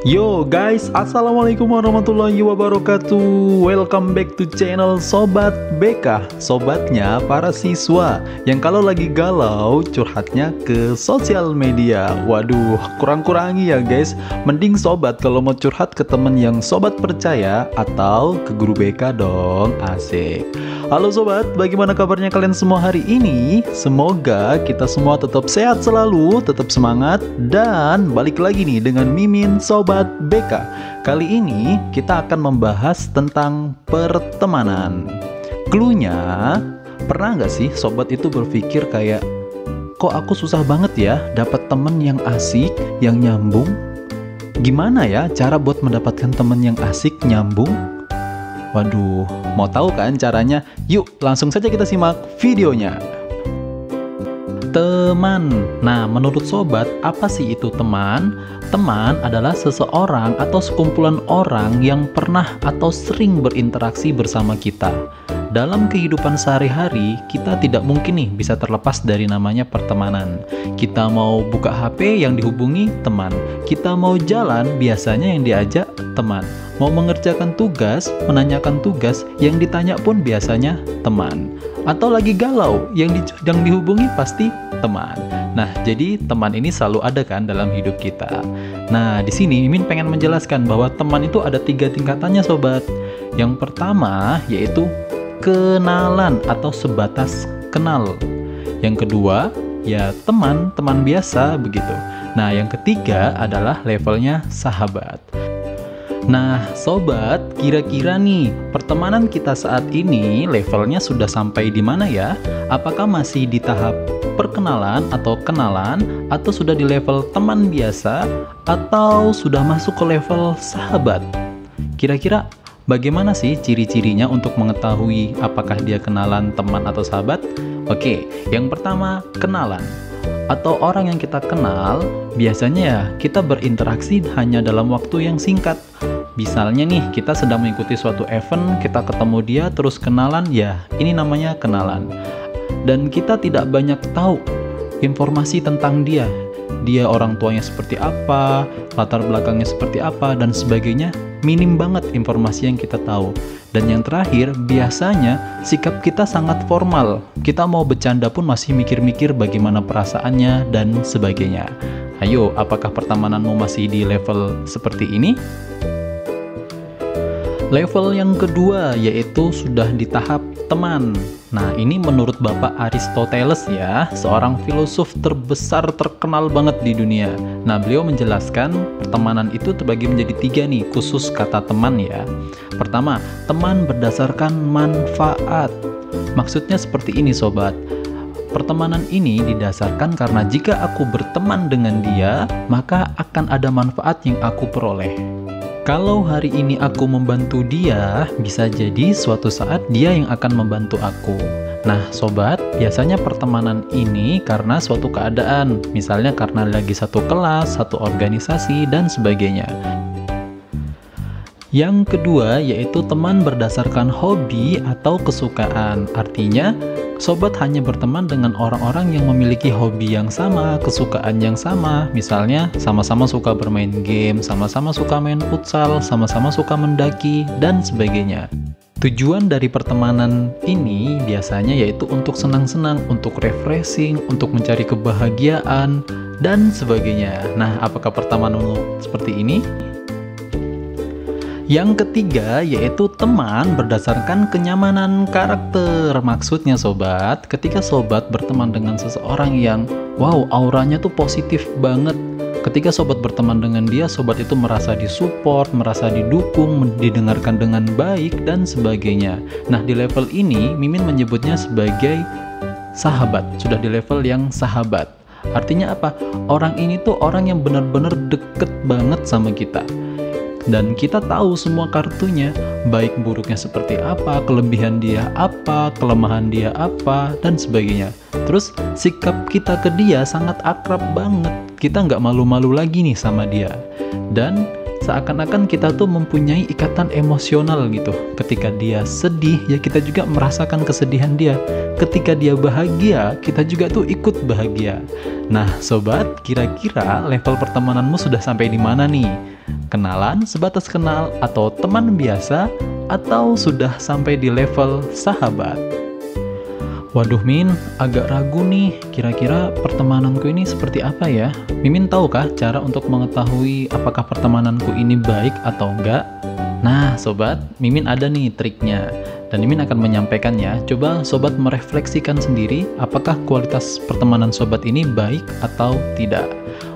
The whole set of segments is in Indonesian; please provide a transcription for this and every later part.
Yo guys, assalamualaikum warahmatullahi wabarakatuh. Welcome back to channel Sobat BK, sobatnya para siswa yang kalau lagi galau curhatnya ke sosial media. Waduh, kurang-kurangi ya guys. Mending sobat kalau mau curhat ke temen yang sobat percaya atau ke guru BK dong, asik. Halo sobat, bagaimana kabarnya kalian semua hari ini? Semoga kita semua tetap sehat selalu, tetap semangat, dan balik lagi nih dengan Mimin Sobat BK. Kali ini kita akan membahas tentang pertemanan. Cluenya, pernah nggak sih sobat itu berpikir kayak, kok aku susah banget ya dapat temen yang asik, yang nyambung? Gimana ya cara buat mendapatkan temen yang asik, nyambung? Waduh, mau tahu kan caranya? Yuk, langsung saja kita simak videonya. Teman. Nah, menurut sobat, apa sih itu teman? Teman adalah seseorang atau sekumpulan orang yang pernah atau sering berinteraksi bersama kita. Dalam kehidupan sehari-hari, kita tidak mungkin nih bisa terlepas dari namanya pertemanan. Kita mau buka HP, yang dihubungi teman. Kita mau jalan, biasanya yang diajak teman. Mau mengerjakan tugas, menanyakan tugas, yang ditanya pun biasanya teman. Atau lagi galau, yang dihubungi pasti teman. Nah, jadi teman ini selalu ada kan dalam hidup kita. Nah, di sini Mimin pengen menjelaskan bahwa teman itu ada 3 tingkatannya sobat. Yang pertama yaitu kenalan atau sebatas kenal. Yang kedua ya teman biasa begitu. Nah, yang ketiga adalah levelnya sahabat. Nah sobat, kira-kira nih pertemanan kita saat ini levelnya sudah sampai di mana ya? Apakah masih di tahap perkenalan atau kenalan, atau sudah di level teman biasa, atau sudah masuk ke level sahabat? Kira-kira bagaimana sih ciri-cirinya untuk mengetahui apakah dia kenalan, teman, atau sahabat? Oke, yang pertama kenalan. Atau orang yang kita kenal, biasanya ya kita berinteraksi hanya dalam waktu yang singkat. Misalnya nih, kita sedang mengikuti suatu event, kita ketemu dia, terus kenalan, ya ini namanya kenalan. Dan kita tidak banyak tahu informasi tentang dia. Dia orang tuanya seperti apa, latar belakangnya seperti apa, dan sebagainya. Minim banget informasi yang kita tahu. Dan yang terakhir, biasanya sikap kita sangat formal. Kita mau bercanda pun masih mikir-mikir bagaimana perasaannya dan sebagainya. Ayo, apakah pertemananmu masih di level seperti ini? Level yang kedua yaitu sudah di tahap teman. Nah, ini menurut Bapak Aristoteles ya, seorang filosof terbesar terkenal banget di dunia. Nah, beliau menjelaskan pertemanan itu terbagi menjadi 3 nih, khusus kata teman ya. Pertama, teman berdasarkan manfaat. Maksudnya seperti ini sobat. Pertemanan ini didasarkan karena jika aku berteman dengan dia, maka akan ada manfaat yang aku peroleh. Kalau hari ini aku membantu dia, bisa jadi suatu saat dia yang akan membantu aku. Nah sobat, biasanya pertemanan ini karena suatu keadaan, misalnya karena lagi satu kelas, satu organisasi, dan sebagainya. Yang kedua yaitu teman berdasarkan hobi atau kesukaan. Artinya, sobat hanya berteman dengan orang-orang yang memiliki hobi yang sama, kesukaan yang sama. Misalnya, sama-sama suka bermain game, sama-sama suka main futsal, sama-sama suka mendaki, dan sebagainya. Tujuan dari pertemanan ini biasanya yaitu untuk senang-senang, untuk refreshing, untuk mencari kebahagiaan, dan sebagainya. Nah, apakah pertemananmu seperti ini? Yang ketiga yaitu teman berdasarkan kenyamanan karakter. Maksudnya sobat, ketika sobat berteman dengan seseorang yang wow, auranya tuh positif banget. Ketika sobat berteman dengan dia, sobat itu merasa disupport, merasa didukung, didengarkan dengan baik, dan sebagainya. Nah, di level ini Mimin menyebutnya sebagai sahabat. Sudah di level yang sahabat. Artinya apa? Orang ini tuh orang yang benar-benar deket banget sama kita. Dan kita tahu semua kartunya, baik buruknya seperti apa, kelebihan dia apa, kelemahan dia apa, dan sebagainya. Terus sikap kita ke dia sangat akrab banget. Kita nggak malu-malu lagi nih sama dia. Dan seakan-akan kita tuh mempunyai ikatan emosional gitu. Ketika dia sedih, ya kita juga merasakan kesedihan dia. Ketika dia bahagia, kita juga tuh ikut bahagia. Nah, sobat, kira-kira level pertemananmu sudah sampai di mana nih? Kenalan, sebatas kenal, atau teman biasa, atau sudah sampai di level sahabat? Waduh Min, agak ragu nih, kira-kira pertemananku ini seperti apa ya? Mimin tahukah cara untuk mengetahui apakah pertemananku ini baik atau enggak? Nah sobat, Mimin ada nih triknya, dan Mimin akan menyampaikannya. Coba sobat merefleksikan sendiri apakah kualitas pertemanan sobat ini baik atau tidak.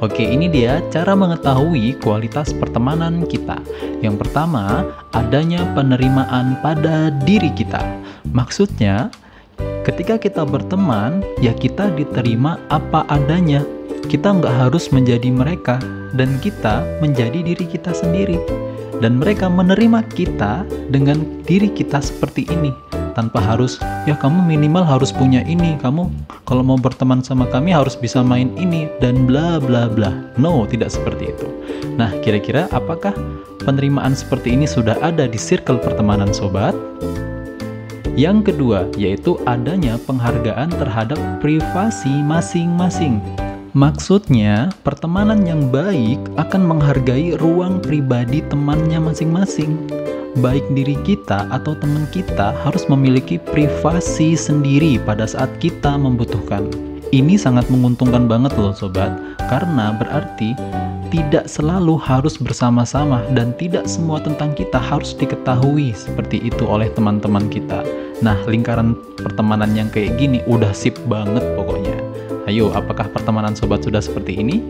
Oke, ini dia cara mengetahui kualitas pertemanan kita. Yang pertama, adanya penerimaan pada diri kita. Maksudnya, ketika kita berteman, ya kita diterima apa adanya. Kita nggak harus menjadi mereka, dan kita menjadi diri kita sendiri. Dan mereka menerima kita dengan diri kita seperti ini, tanpa harus, ya kamu minimal harus punya ini, kamu kalau mau berteman sama kami harus bisa main ini, dan bla bla bla. No, tidak seperti itu. Nah, kira-kira apakah penerimaan seperti ini sudah ada di circle pertemanan sobat? Yang kedua, yaitu adanya penghargaan terhadap privasi masing-masing. Maksudnya, pertemanan yang baik akan menghargai ruang pribadi temannya masing-masing. Baik diri kita atau teman kita harus memiliki privasi sendiri pada saat kita membutuhkan. Ini sangat menguntungkan banget loh sobat, karena berarti tidak selalu harus bersama-sama dan tidak semua tentang kita harus diketahui seperti itu oleh teman-teman kita. Nah, lingkaran pertemanan yang kayak gini udah sip banget pokoknya. Ayo, apakah pertemanan sobat sudah seperti ini?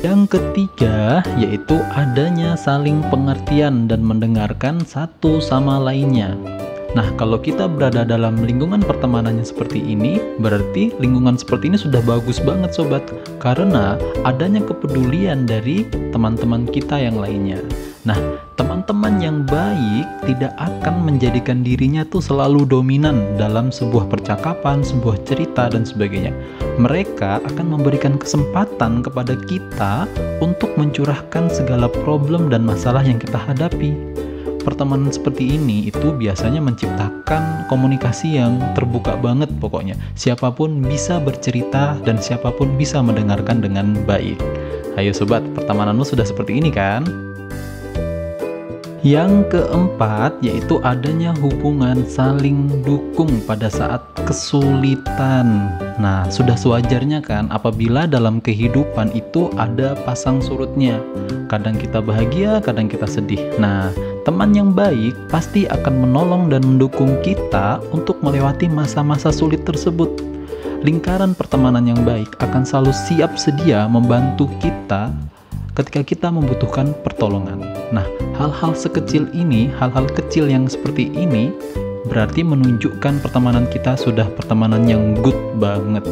Yang ketiga, yaitu adanya saling pengertian dan mendengarkan satu sama lainnya. Nah, kalau kita berada dalam lingkungan pertemanannya seperti ini, berarti lingkungan seperti ini sudah bagus banget sobat, karena adanya kepedulian dari teman-teman kita yang lainnya. Nah, teman-teman yang baik tidak akan menjadikan dirinya tuh selalu dominan dalam sebuah percakapan, sebuah cerita, dan sebagainya. Mereka akan memberikan kesempatan kepada kita untuk mencurahkan segala problem dan masalah yang kita hadapi. Pertemanan seperti ini itu biasanya menciptakan komunikasi yang terbuka banget pokoknya. Siapapun bisa bercerita dan siapapun bisa mendengarkan dengan baik. Ayo sobat, pertemananmu sudah seperti ini kan? Yang keempat, yaitu adanya hubungan saling dukung pada saat kesulitan. Nah, sudah sewajarnya kan apabila dalam kehidupan itu ada pasang surutnya. Kadang kita bahagia, kadang kita sedih. Nah, teman yang baik pasti akan menolong dan mendukung kita untuk melewati masa-masa sulit tersebut. Lingkaran pertemanan yang baik akan selalu siap sedia membantu kita ketika kita membutuhkan pertolongan. Nah, hal-hal sekecil ini, hal-hal kecil yang seperti ini berarti menunjukkan pertemanan kita sudah pertemanan yang good banget.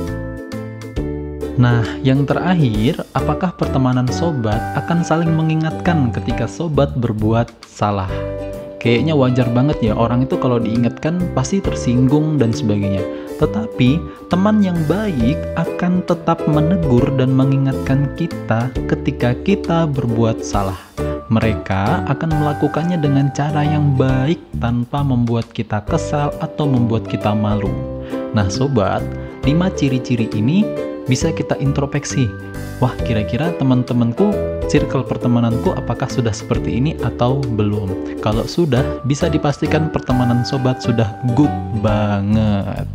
Nah, yang terakhir, apakah pertemanan sobat akan saling mengingatkan ketika sobat berbuat salah? Kayaknya wajar banget ya, orang itu kalau diingatkan pasti tersinggung dan sebagainya. Tetapi, teman yang baik akan tetap menegur dan mengingatkan kita ketika kita berbuat salah. Mereka akan melakukannya dengan cara yang baik tanpa membuat kita kesal atau membuat kita malu. Nah sobat, 5 ciri-ciri ini bisa kita introspeksi. Wah, kira-kira teman-temanku, circle pertemananku apakah sudah seperti ini atau belum? Kalau sudah, bisa dipastikan pertemanan sobat sudah good banget.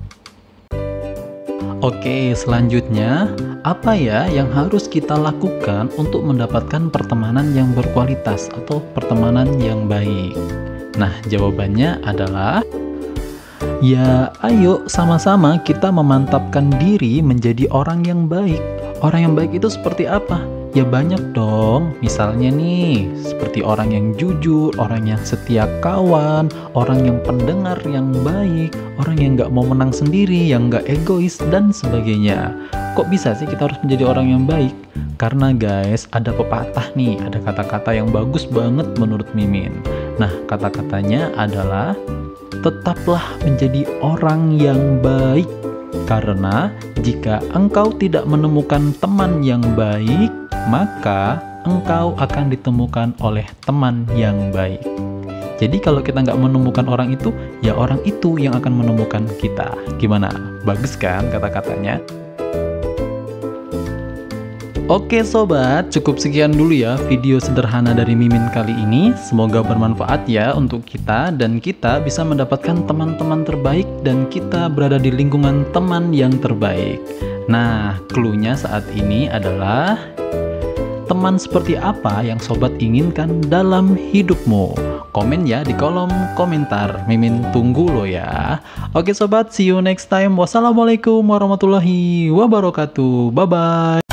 Oke, selanjutnya, apa ya yang harus kita lakukan untuk mendapatkan pertemanan yang berkualitas atau pertemanan yang baik? Nah, jawabannya adalah, ya ayo sama-sama kita memantapkan diri menjadi orang yang baik. Orang yang baik itu seperti apa? Ya banyak dong, misalnya nih, seperti orang yang jujur, orang yang setia kawan, orang yang pendengar yang baik, orang yang gak mau menang sendiri, yang gak egois, dan sebagainya. Kok bisa sih kita harus menjadi orang yang baik? Karena guys, ada pepatah nih, ada kata-kata yang bagus banget menurut Mimin. Nah, kata-katanya adalah, tetaplah menjadi orang yang baik. Karena jika engkau tidak menemukan teman yang baik, maka engkau akan ditemukan oleh teman yang baik. Jadi kalau kita nggak menemukan orang itu, ya orang itu yang akan menemukan kita. Gimana? Bagus kan kata-katanya? Oke sobat, cukup sekian dulu ya video sederhana dari Mimin kali ini. Semoga bermanfaat ya untuk kita, dan kita bisa mendapatkan teman-teman terbaik, dan kita berada di lingkungan teman yang terbaik. Nah, clue-nya saat ini adalah teman seperti apa yang sobat inginkan dalam hidupmu? Komen ya di kolom komentar. Mimin tunggu lo ya. Oke sobat, see you next time. Wassalamualaikum warahmatullahi wabarakatuh. Bye-bye.